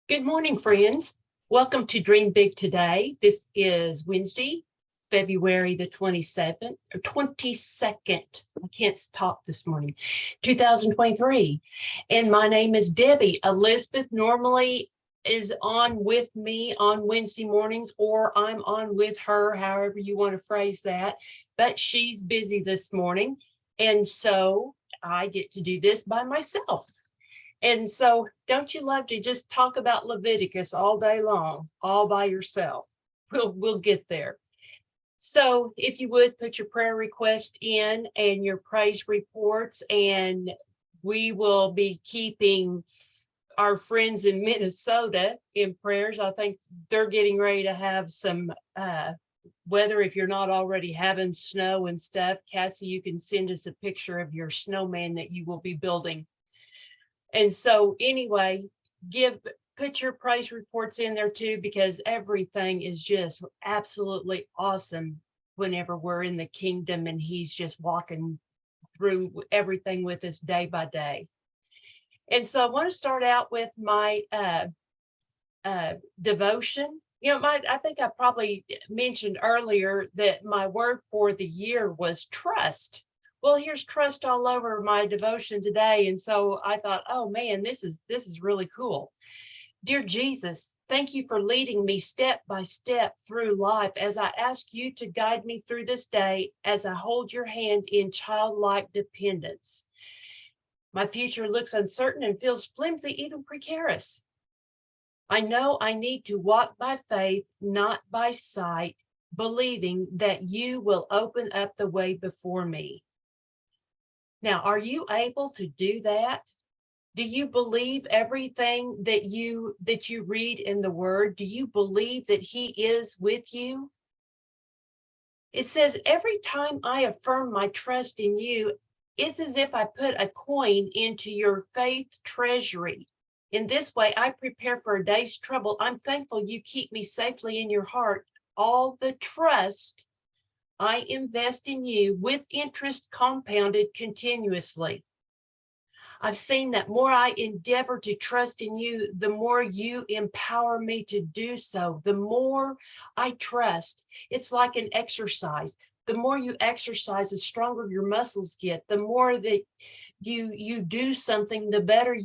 Good morning, friends. Welcome to Dream Big Today. This is Wednesday, February the 27th or 22nd. I can't talk this morning, 2023. And my name is Debbie. Elizabeth normally is on with me on Wednesday mornings, or I'm on with her, however you want to phrase that. But she's busy this morning. And so I get to do this by myself. And so don't you love to just talk about Leviticus all day long, all by yourself? We'll get there. So if you would put your prayer request in and your praise reports, and we will be keeping our friends in Minnesota in prayers. I think they're getting ready to have some weather. If you're not already having snow and stuff, Cassie, you can send us a picture of your snowman that you will be building. And so anyway, put your praise reports in there too, because everything is just absolutely awesome whenever we're in the kingdom and he's just walking through everything with us day by day. And so I want to start out with my devotion. I think I probably mentioned earlier that my word for the year was trust. Well, here's trust all over my devotion today. And so I thought, oh man, this is really cool. Dear Jesus, thank you for leading me step by step through life as I ask you to guide me through this day as I hold your hand in childlike dependence. My future looks uncertain and feels flimsy, even precarious. I know I need to walk by faith, not by sight, believing that you will open up the way before me. Now, are you able to do that? Do you believe everything that you read in the word? Do you believe that he is with you? It says, every time I affirm my trust in you, it's as if I put a coin into your faith treasury. In this way, I prepare for a day's trouble. I'm thankful you keep me safely in your heart. All the trust I invest in you with interest compounded continuously. I've seen that more I endeavor to trust in you, the more you empower me to do so. The more I trust, it's like an exercise. The more you exercise, the stronger your muscles get. The more that you do something, the better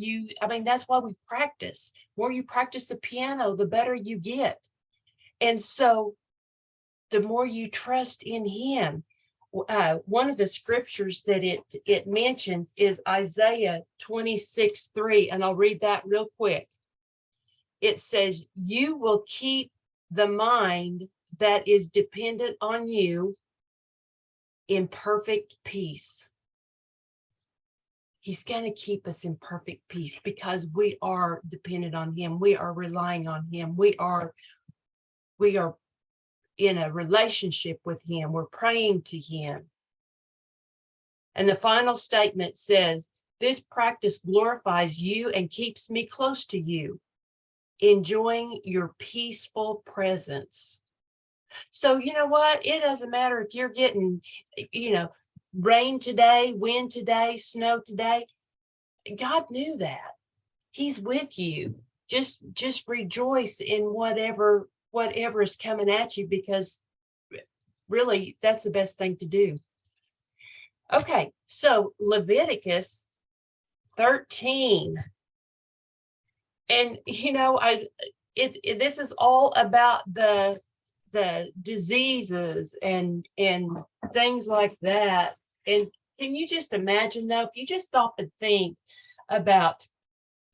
that's why we practice. The more you practice the piano, the better you get. And so the more you trust in him. One of the scriptures that it mentions is Isaiah 26:3, and I'll read that real quick. It says, you will keep the mind that is dependent on you in perfect peace. He's going to keep us in perfect peace because we are dependent on him. We are relying on him. We are in a relationship with him. We're praying to him. And the final statement says, this practice glorifies you and keeps me close to you, enjoying your peaceful presence. So you know what? It doesn't matter if you're getting, rain today, wind today, snow today. God knew that. He's with you. Just rejoice in whatever is coming at you, because really that's the best thing to do. Okay, so Leviticus 13. And this is all about the diseases and things like that. And can you just imagine, though, if you just stop and think about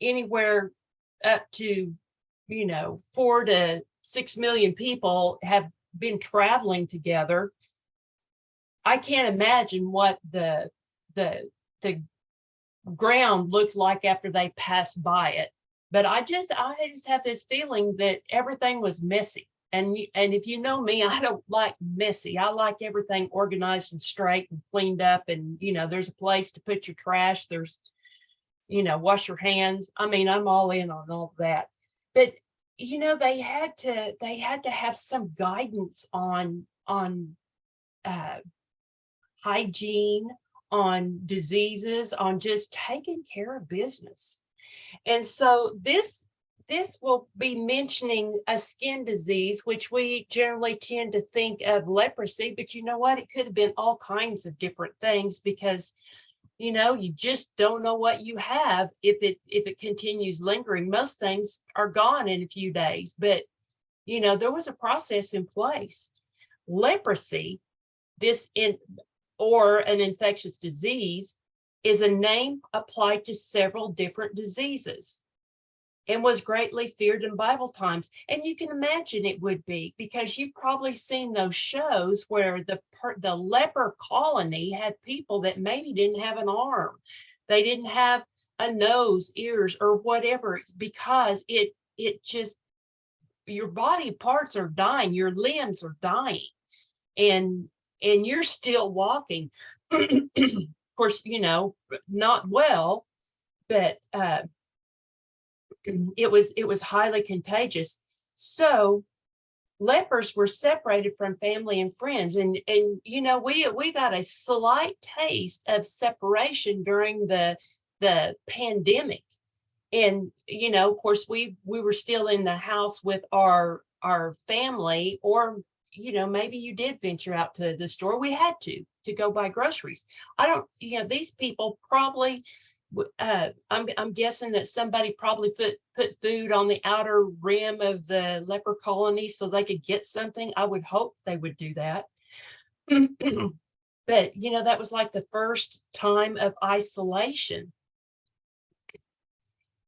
anywhere up to 4 to 6 million people have been traveling together, I can't imagine what the ground looked like after they passed by it. But I just have this feeling that everything was messy. And if you know me, I don't like messy. I like everything organized and straight and cleaned up. And, there's a place to put your trash. There's, wash your hands. I mean, I'm all in on all of that. But, they had to have some guidance on hygiene, on diseases, on just taking care of business. And so this this will be mentioning a skin disease, which we generally tend to think of leprosy, but you know what? It could have been all kinds of different things because, you know, you just don't know what you have if it continues lingering. Most things are gone in a few days, but you know, there was a process in place. Leprosy, or an infectious disease, is a name applied to several different diseases and was greatly feared in Bible times. And you can imagine it would be, because you've probably seen those shows where the leper colony had people that maybe didn't have an arm, they didn't have a nose, ears, or whatever, because it just, your body parts are dying, your limbs are dying, and you're still walking. Of course, you know, not well, but it was highly contagious. So lepers were separated from family and friends, and you know, we got a slight taste of separation during the pandemic. And you know, of course, we were still in the house with our family, or you know, maybe you did venture out to the store. We had to go buy groceries. I don't, you know, these people probably, I'm guessing that somebody probably put food on the outer rim of the leper colony so they could get something. I would hope they would do that. But you know, that was like the first time of isolation.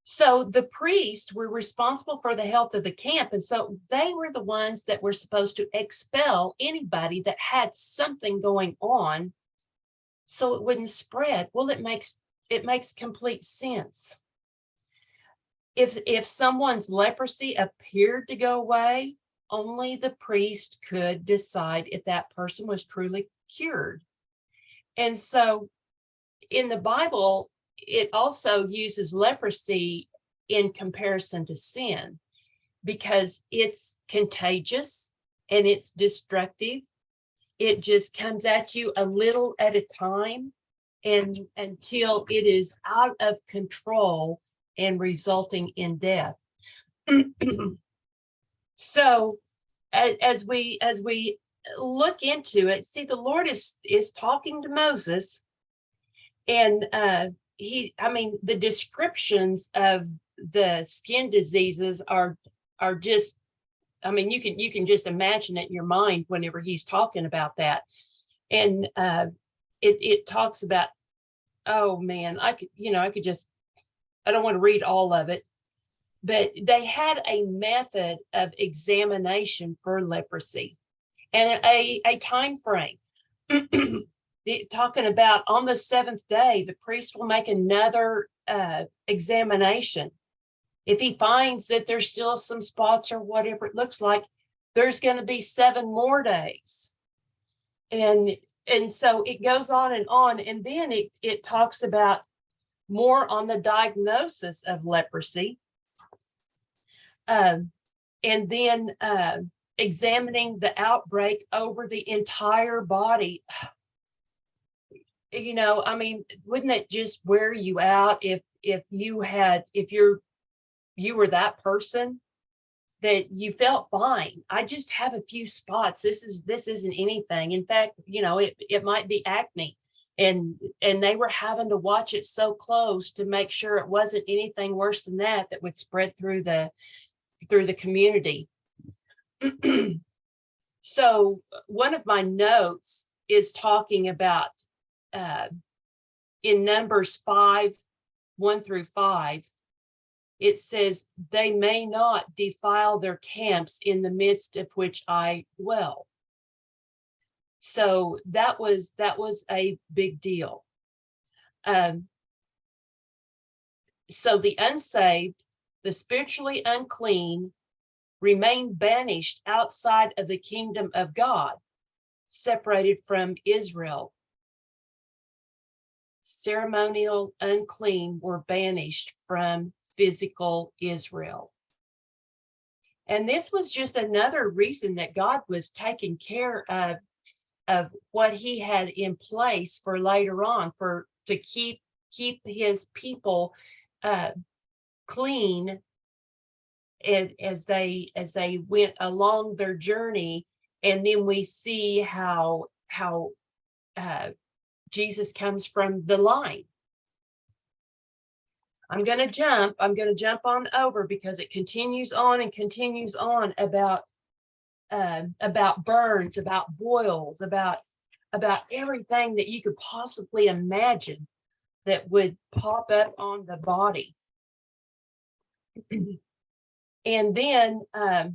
So the priests were responsible for the health of the camp. And so they were the ones that were supposed to expel anybody that had something going on so it wouldn't spread. Well, it makes complete sense. If someone's leprosy appeared to go away, only the priest could decide if that person was truly cured. And so in the Bible, it also uses leprosy in comparison to sin because it's contagious and it's destructive. It just comes at you a little at a time, and until it is out of control and resulting in death. So as we look into it, see, the Lord is talking to Moses, and I mean, the descriptions of the skin diseases are just, I mean, you can just imagine it in your mind whenever he's talking about that. And it talks about, oh man, I could just, I don't want to read all of it, but they had a method of examination for leprosy and a time frame. Talking about on the seventh day, the priest will make another examination. If he finds that there's still some spots or whatever it looks like, there's going to be 7 more days. And so it goes on, and then it talks about more on the diagnosis of leprosy. And then examining the outbreak over the entire body. You know, I mean, wouldn't it just wear you out if you were that person that you felt fine? I just have a few spots. This isn't anything. In fact, you know, it might be acne, and they were having to watch it so close to make sure it wasn't anything worse than that would spread through the community. So one of my notes is talking about in Numbers 5:1-5, it says, they may not defile their camps in the midst of which I dwell. So that was a big deal. So the unsaved, the spiritually unclean, remain banished outside of the kingdom of God, separated from Israel. Ceremonial unclean were banished from physical Israel. And this was just another reason that God was taking care of what he had in place for later on, to keep his people clean as they went along their journey, and then we see how Jesus comes from the line. I'm going to jump on over because it continues on and continues on about burns, about boils, about everything that you could possibly imagine that would pop up on the body. And then the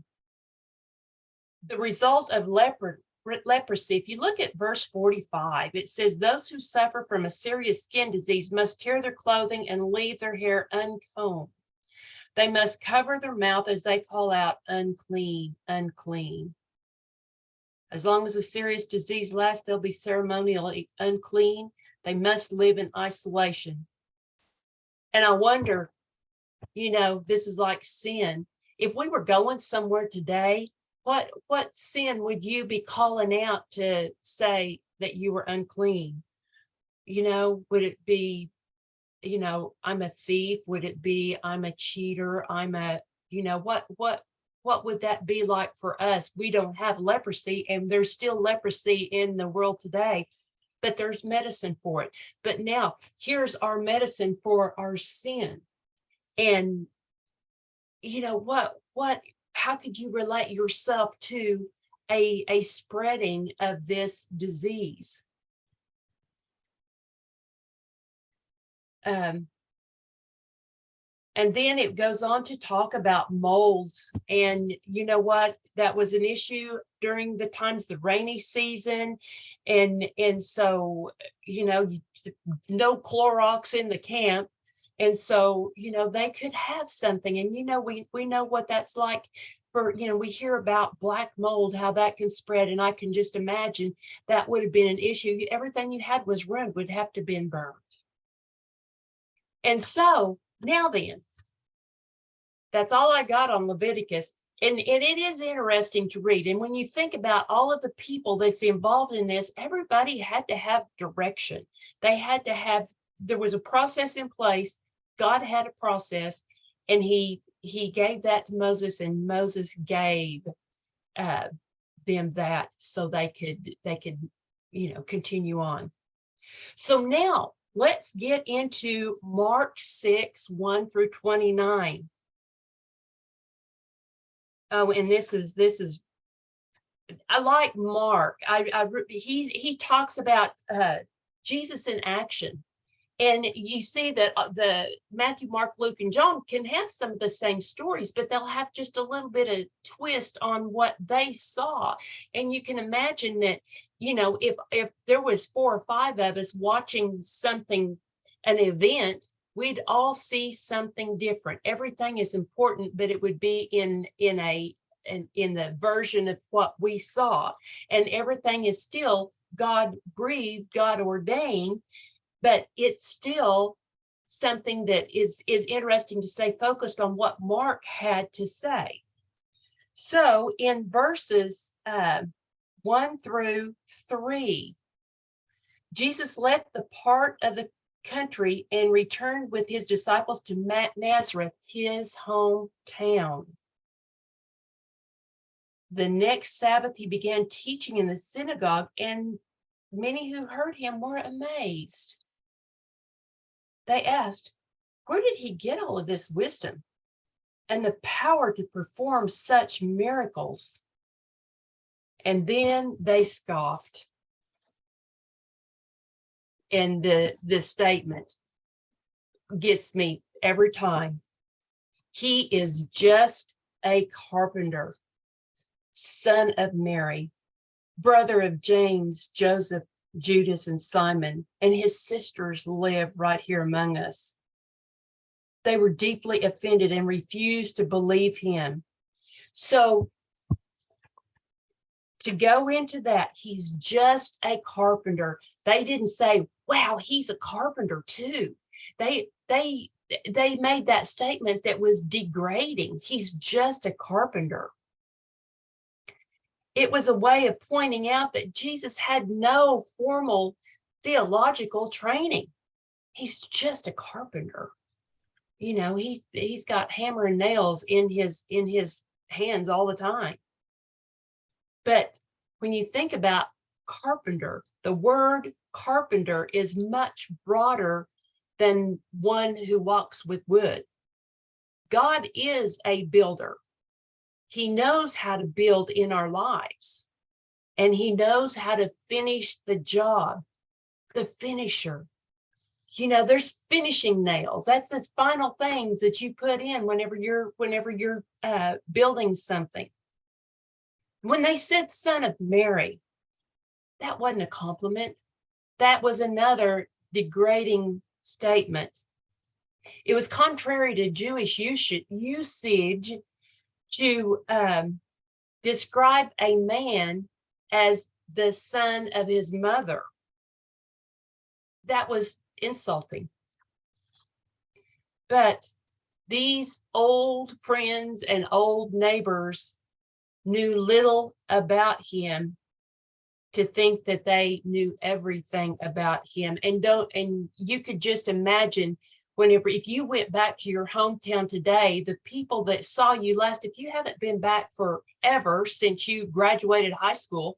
result of leprosy, if you look at verse 45, it says, those who suffer from a serious skin disease must tear their clothing and leave their hair uncombed. They must cover their mouth as they call out, unclean, unclean. As long as the serious disease lasts, they'll be ceremonially unclean. They must live in isolation. And I wonder, this is like sin. If we were going somewhere today, what sin would you be calling out to say that you were unclean? Would it be, I'm a thief? Would it be I'm a cheater? I'm a, what would that be like for us? We don't have leprosy, and there's still leprosy in the world today, but there's medicine for it. But now here's our medicine for our sin. And how could you relate yourself to a spreading of this disease? And then it goes on to talk about molds. And you know what? That was an issue during the times, the rainy season. And so, no Clorox in the camp. And so, they could have something. And, we know what that's like for, we hear about black mold, how that can spread. And I can just imagine that would have been an issue. Everything you had was ruined, would have to been burned. And so now then, that's all I got on Leviticus. And it is interesting to read. And when you think about all of the people that's involved in this, everybody had to have direction. They had to have, there was a process in place. God had a process, and he gave that to Moses, and Moses gave them that so they could continue on. So now let's get into Mark 6, 1 through 29. Oh, and this is I like Mark. He talks about Jesus in action. And you see that the Matthew, Mark, Luke, and John can have some of the same stories, but they'll have just a little bit of twist on what they saw. And you can imagine that, if there was 4 or 5 of us watching something, an event, we'd all see something different. Everything is important, but it would be in the version of what we saw. And everything is still God breathed, God ordained. But it's still something that is interesting to stay focused on what Mark had to say. So in verses 1 through 3, Jesus left the part of the country and returned with his disciples to Nazareth, his hometown. The next Sabbath, he began teaching in the synagogue, and many who heard him were amazed. They asked, where did he get all of this wisdom and the power to perform such miracles? And then they scoffed. And the statement gets me every time. He is just a carpenter, son of Mary, brother of James, Joseph, Judas, and Simon, and his sisters live right here among us. They were deeply offended and refused to believe him. So to go into that, he's just a carpenter. They didn't say, wow, he's a carpenter too. They made that statement that was degrading. He's just a carpenter. It was a way of pointing out that Jesus had no formal theological training. He's just a carpenter. he's got hammer and nails in his hands all the time. But when you think about carpenter, the word carpenter is much broader than one who walks with wood. God is a builder. He knows how to build in our lives, and he knows how to finish the job, the finisher. There's finishing nails. That's the final things that you put in whenever you're building something. When they said son of Mary, that wasn't a compliment. That was another degrading statement. It was contrary to Jewish usage to describe a man as the son of his mother. That was insulting. But these old friends and old neighbors knew little about him to think that they knew everything about him. And you could just imagine if you went back to your hometown today, the people that saw you last, if you haven't been back forever since you graduated high school,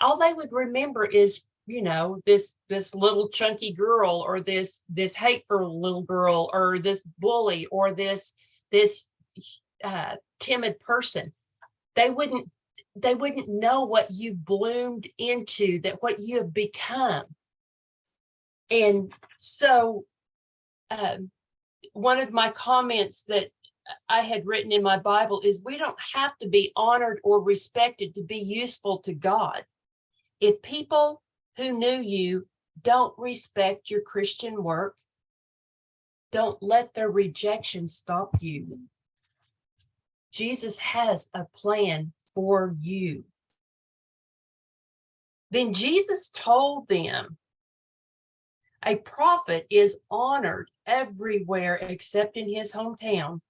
all they would remember is, this little chunky girl, or this hateful little girl, or this bully, or this timid person. They wouldn't know what you bloomed into, what you have become. And so one of my comments that I had written in my Bible is, we don't have to be honored or respected to be useful to God. If people who knew you don't respect your Christian work, don't let their rejection stop you. Jesus has a plan for you. Then Jesus told them, a prophet is honored everywhere except in his hometown.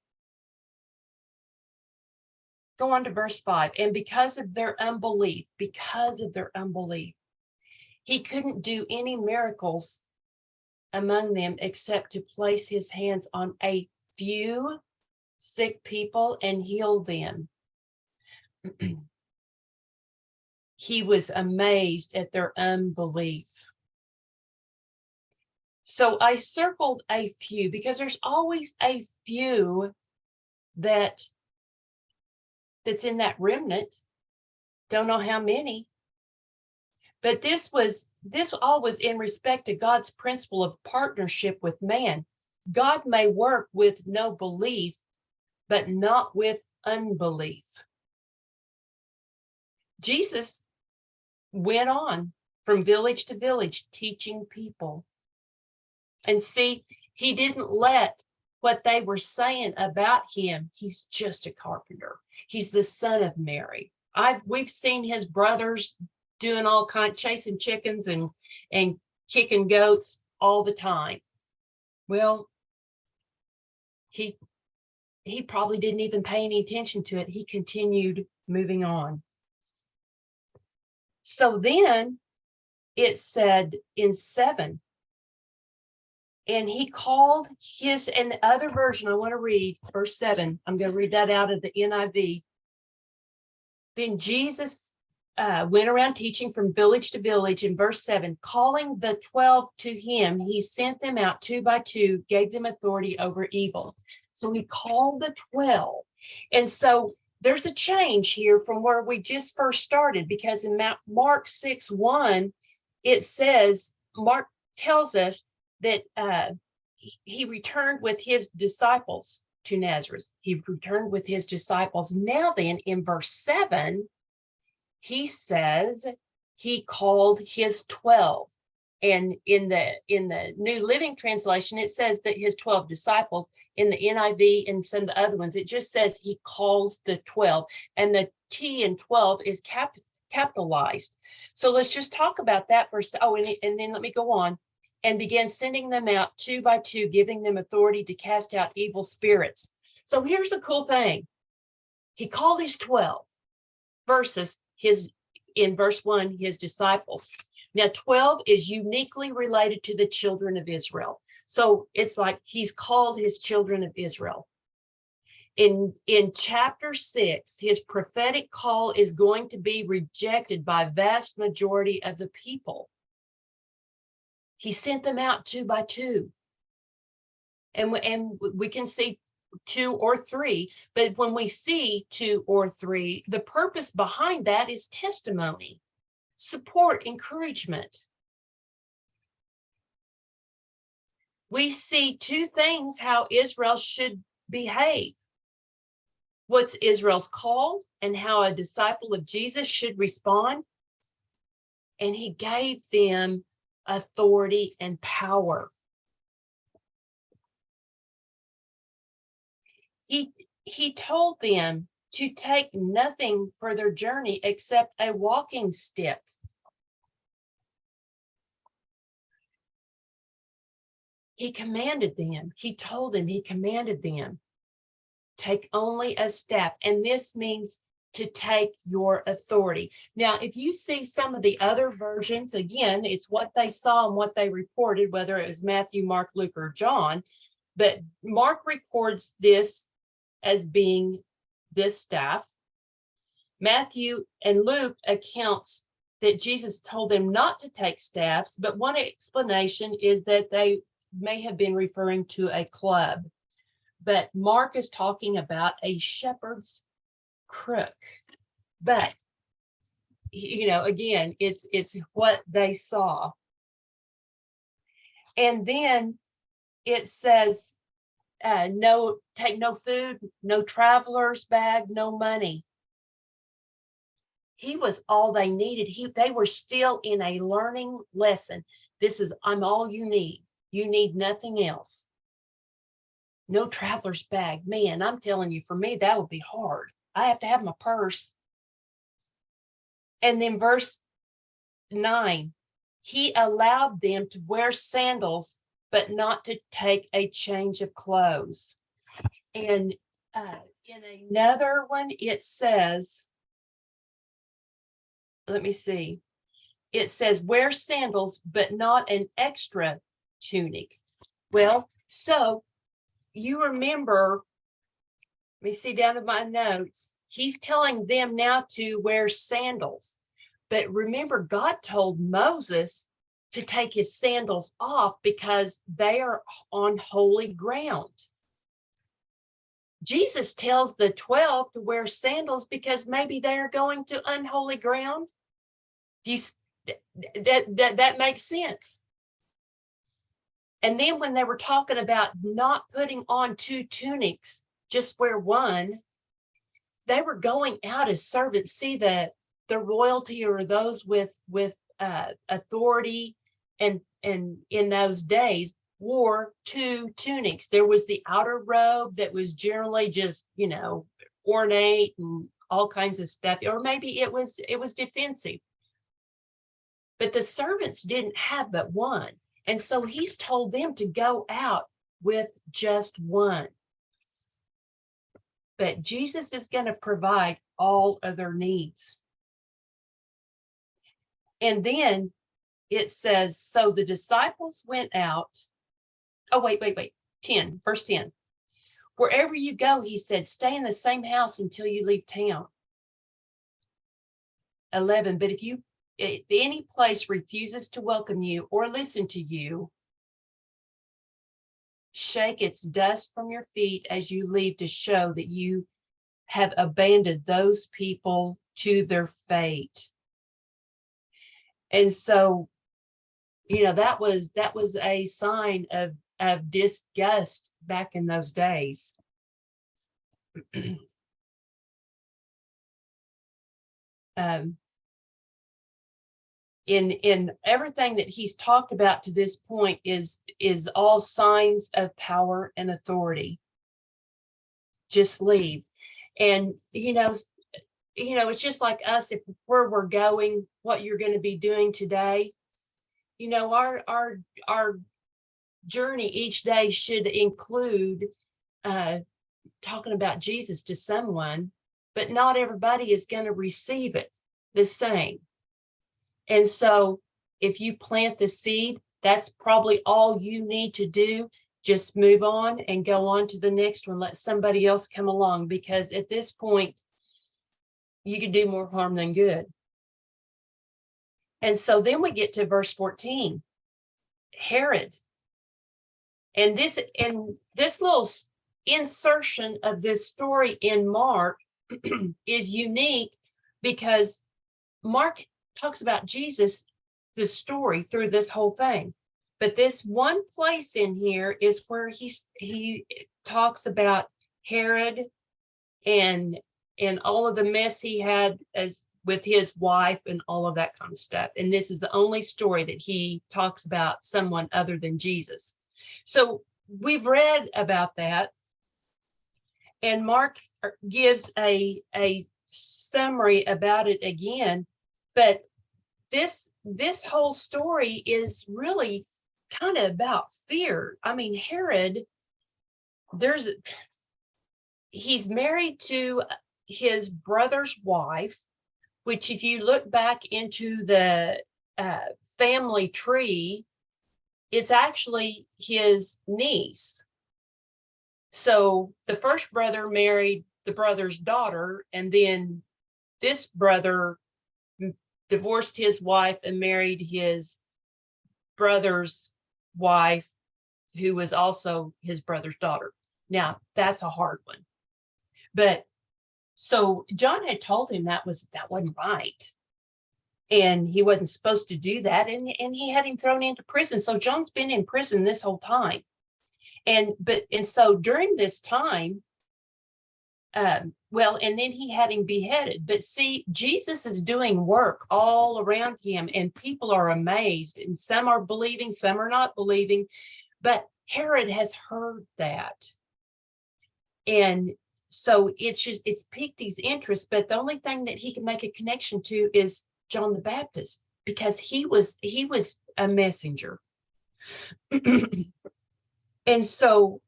Go on to verse 5. And because of their unbelief, he couldn't do any miracles among them except to place his hands on a few sick people and heal them. He was amazed at their unbelief. So I circled a few because there's always a few that's in that remnant. Don't know how many. But this all was in respect to God's principle of partnership with man. God may work with no belief, but not with unbelief. Jesus went on from village to village teaching people. And see, he didn't let what they were saying about him, he's just a carpenter. He's the son of Mary. We've seen his brothers doing all kinds, chasing chickens and kicking goats all the time. Well, he probably didn't even pay any attention to it. He continued moving on. So then it said in 7, and he called his, and the other version I want to read, verse 7, I'm going to read that out of the NIV. Then Jesus went around teaching from village to village. In verse 7, calling the 12 to him, he sent them out 2 by 2, gave them authority over evil. So he called the 12. And so there's a change here from where we just first started, because in Mark 6:1, it says, Mark tells us that he returned with his disciples to Nazareth. He returned with his disciples. Now then, in verse 7, he says he called his 12. And in the New Living Translation, it says that his 12 disciples. In the NIV and some of the other ones, it just says he calls the 12. And the T in 12 is capitalized. So let's just talk about that first. And then let me go on. And began sending them out 2 by 2, giving them authority to cast out evil spirits. So here's the cool thing. He called his 12 versus in verse 1, his disciples. Now, 12 is uniquely related to the children of Israel. So it's like he's called his children of Israel. In chapter 6, his prophetic call is going to be rejected by vast majority of the people. He sent them out 2 by 2. And we can see 2 or 3, but when we see 2 or 3, the purpose behind that is testimony, support, encouragement. We see 2 things how Israel should behave. What's Israel's call and how a disciple of Jesus should respond. And he gave them authority and power. He told them to take nothing for their journey except a walking stick. He commanded them, he told them, he commanded them, take only a staff. And this means to take your authority. Now, if you see some of the other versions, again, it's what they saw and what they reported, whether it was Matthew, Mark, Luke, or John, but Mark records this as being this staff. Matthew and Luke accounts that Jesus told them not to take staffs, but one explanation is that they may have been referring to a club. But Mark is talking about a shepherd's crook. But, again, it's what they saw. And then it says, take no food, no traveler's bag, no money. He was all they needed. They were still in a learning lesson. I'm all you need. You need nothing else. No traveler's bag. Man, I'm telling you, for me, that would be hard. I have to have my purse. And then verse 9, he allowed them to wear sandals, but not to take a change of clothes. And in another one, it says, let me see. It says, wear sandals, but not an extra tunic. Well, so you remember, let me see down in my notes, he's telling them now to wear sandals. But remember, God told Moses to take his sandals off because they are on holy ground. Jesus tells the 12 to wear sandals because maybe they're going to unholy ground. That makes sense. And then when they were talking about not putting on 2 tunics, just wear one, they were going out as servants. See, the royalty or those with authority and in those days wore 2 tunics. There was the outer robe that was generally just, ornate and all kinds of stuff, or maybe it was defensive. But the servants didn't have but one. And so he's told them to go out with just one. But Jesus is going to provide all of their needs. And then it says, so the disciples went out. Oh, wait. 10, verse 10. Wherever you go, he said, stay in the same house until you leave town. 11, but if any place refuses to welcome you or listen to you, shake its dust from your feet as you leave to show that you have abandoned those people to their fate. And so, that was a sign of disgust back in those days. In everything that he's talked about to this point is all signs of power and authority. Just leave. And it's just like us, if where we're going, what you're going to be doing today, our journey each day should include talking about Jesus to someone, but not everybody is going to receive it the same. And so if you plant the seed, that's probably all you need to do. Just move on and go on to the next one. Let somebody else come along, because at this point, you could do more harm than good. And so then we get to verse 14, Herod. And this little insertion of this story in Mark is unique, because Mark talks about Jesus, the story through this whole thing. But this one place in here is where he talks about Herod and all of the mess he had as with his wife and all of that kind of stuff. And this is the only story that he talks about someone other than Jesus. So we've read about that, and Mark gives a summary about it again. But this whole story is really kind of about fear. I mean, Herod, he's married to his brother's wife, which if you look back into the family tree, it's actually his niece. So the first brother married the brother's daughter, and then this brother divorced his wife and married his brother's wife, who was also his brother's daughter. Now, that's a hard one. But so John had told him that wasn't right. And he wasn't supposed to do that. And he had him thrown into prison. So John's been in prison this whole time. And so during this time, and then he had him beheaded. But see, Jesus is doing work all around him, and people are amazed, and some are believing, some are not believing. But Herod has heard that. And so it's piqued his interest, but the only thing that he can make a connection to is John the Baptist, because he was a messenger. And so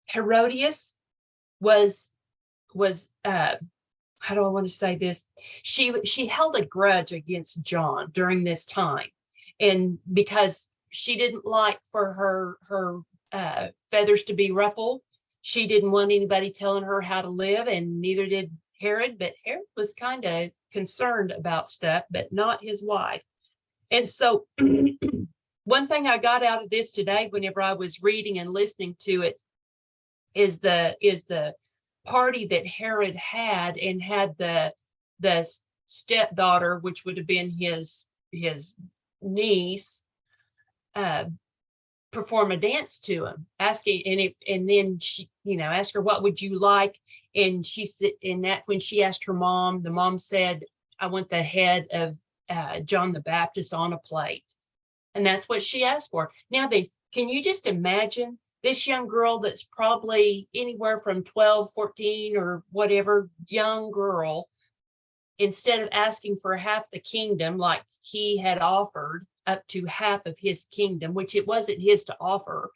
Herodias was how do I want to say this? She held a grudge against John during this time, and because she didn't like for her feathers to be ruffled, she didn't want anybody telling her how to live, and neither did Herod. But Herod was kind of concerned about stuff, but not his wife. And so one thing I got out of this today, whenever I was reading and listening to it, is the party that Herod had, and had the stepdaughter, which would have been his niece, perform a dance to him, asking, and then she, asked her, what would you like? And she said, when she asked her mom, the mom said, I want the head of John the Baptist on a plate. And that's what she asked for. Now then, can you just imagine this young girl that's probably anywhere from 12, 14 or whatever, young girl, instead of asking for half the kingdom like he had offered, up to half of his kingdom, which it wasn't his to offer,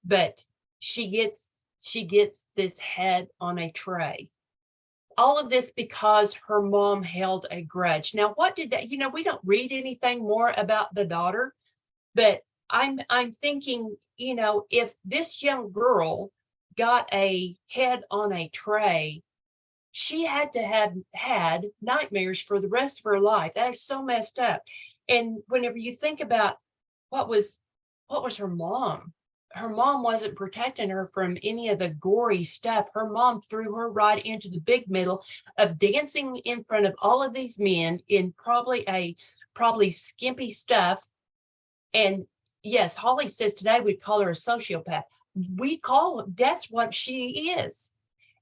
but she gets this head on a tray. All of this because her mom held a grudge. Now, what did that, we don't read anything more about the daughter, but I'm thinking, if this young girl got a head on a tray, she had to have had nightmares for the rest of her life. That is so messed up. And whenever you think about what was her mom wasn't protecting her from any of the gory stuff. Her mom threw her right into the big middle of dancing in front of all of these men in probably skimpy stuff. And yes, Holly says today we'd call her a sociopath. That's what she is.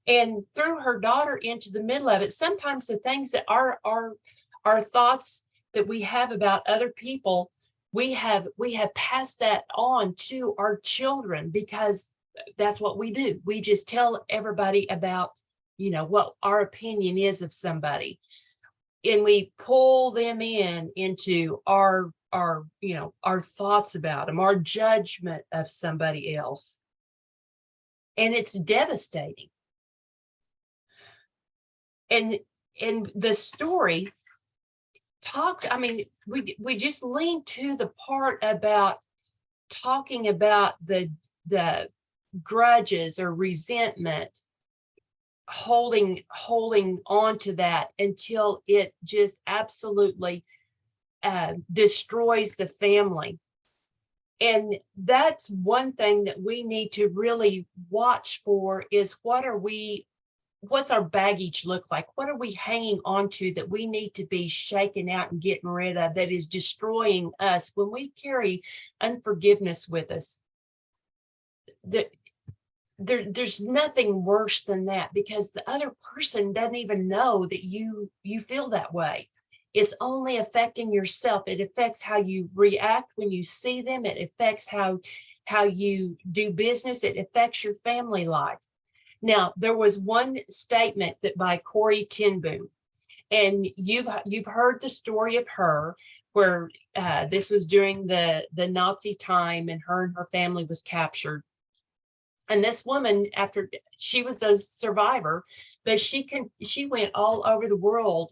And threw her daughter into the middle of it. Sometimes the things that our thoughts that we have about other people, we have passed that on to our children, because that's what we do. We just tell everybody about, what our opinion is of somebody, and we pull them into our thoughts about them, our judgment of somebody else. And it's devastating. And the story talks, I mean, we just lean to the part about talking about the grudges or resentment, holding on to that until it just absolutely destroys the family. And that's one thing that we need to really watch for, is what's our baggage look like? What are we hanging on to that we need to be shaken out and getting rid of, that is destroying us? When we carry unforgiveness with us, there's nothing worse than that, because the other person doesn't even know that you feel that way. It's only affecting yourself. It affects how you react when you see them. It affects how you do business. It affects your family life. Now, there was one statement that by Corrie ten Boom, and you've heard the story of her, where this was during the Nazi time, and her family was captured. And this woman, after she was a survivor, but she went all over the world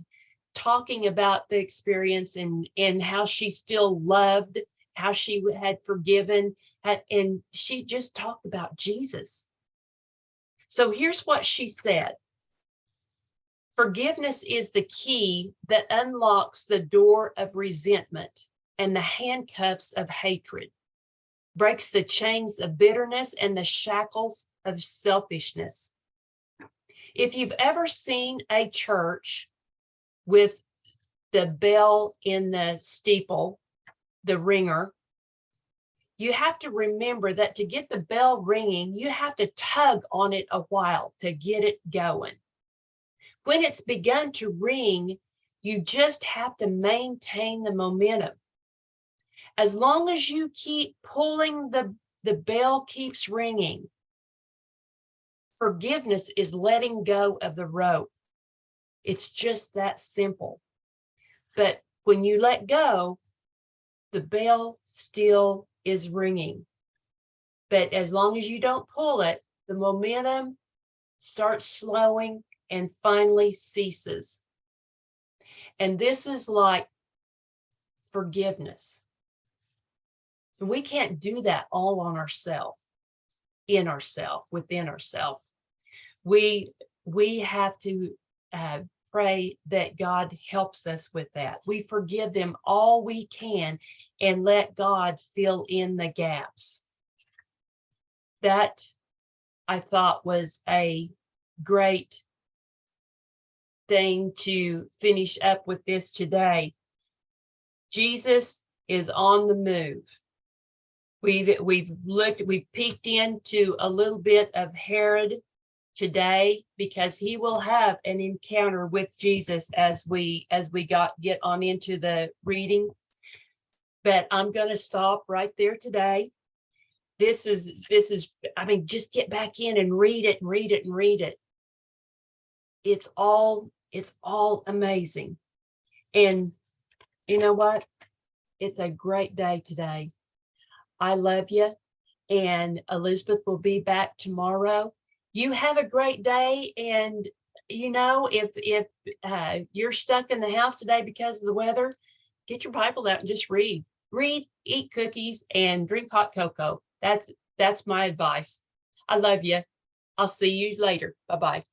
talking about the experience, and how she still loved, how she had forgiven, and she just talked about Jesus. So here's what she said: forgiveness is the key that unlocks the door of resentment and the handcuffs of hatred, breaks the chains of bitterness and the shackles of selfishness. If you've ever seen a church with the bell in the steeple, the ringer, you have to remember that to get the bell ringing, you have to tug on it a while to get it going. When it's begun to ring, you just have to maintain the momentum. As long as you keep pulling, the bell keeps ringing. Forgiveness is letting go of the rope. It's just that simple. But when you let go, the bell still is ringing. But as long as you don't pull it, the momentum starts slowing and finally ceases. And this is like forgiveness. We can't do that all on ourselves, within ourselves. We have to pray that God helps us with that. We forgive them all we can and let God fill in the gaps. That, I thought, was a great thing to finish up with this today. Jesus is on the move. We've peeked into a little bit of Herod today, because he will have an encounter with Jesus as we get on into the reading. But I'm going to stop right there today. This is, I mean, just get back in and read it and read it and read it. It's all amazing. And you know what? It's a great day today. I love you. And Elizabeth will be back tomorrow. You have a great day. And you know, if you're stuck in the house today because of the weather, get your Bible out and just read, eat cookies, and drink hot cocoa. That's my advice. I love you. I'll see you later. Bye-bye.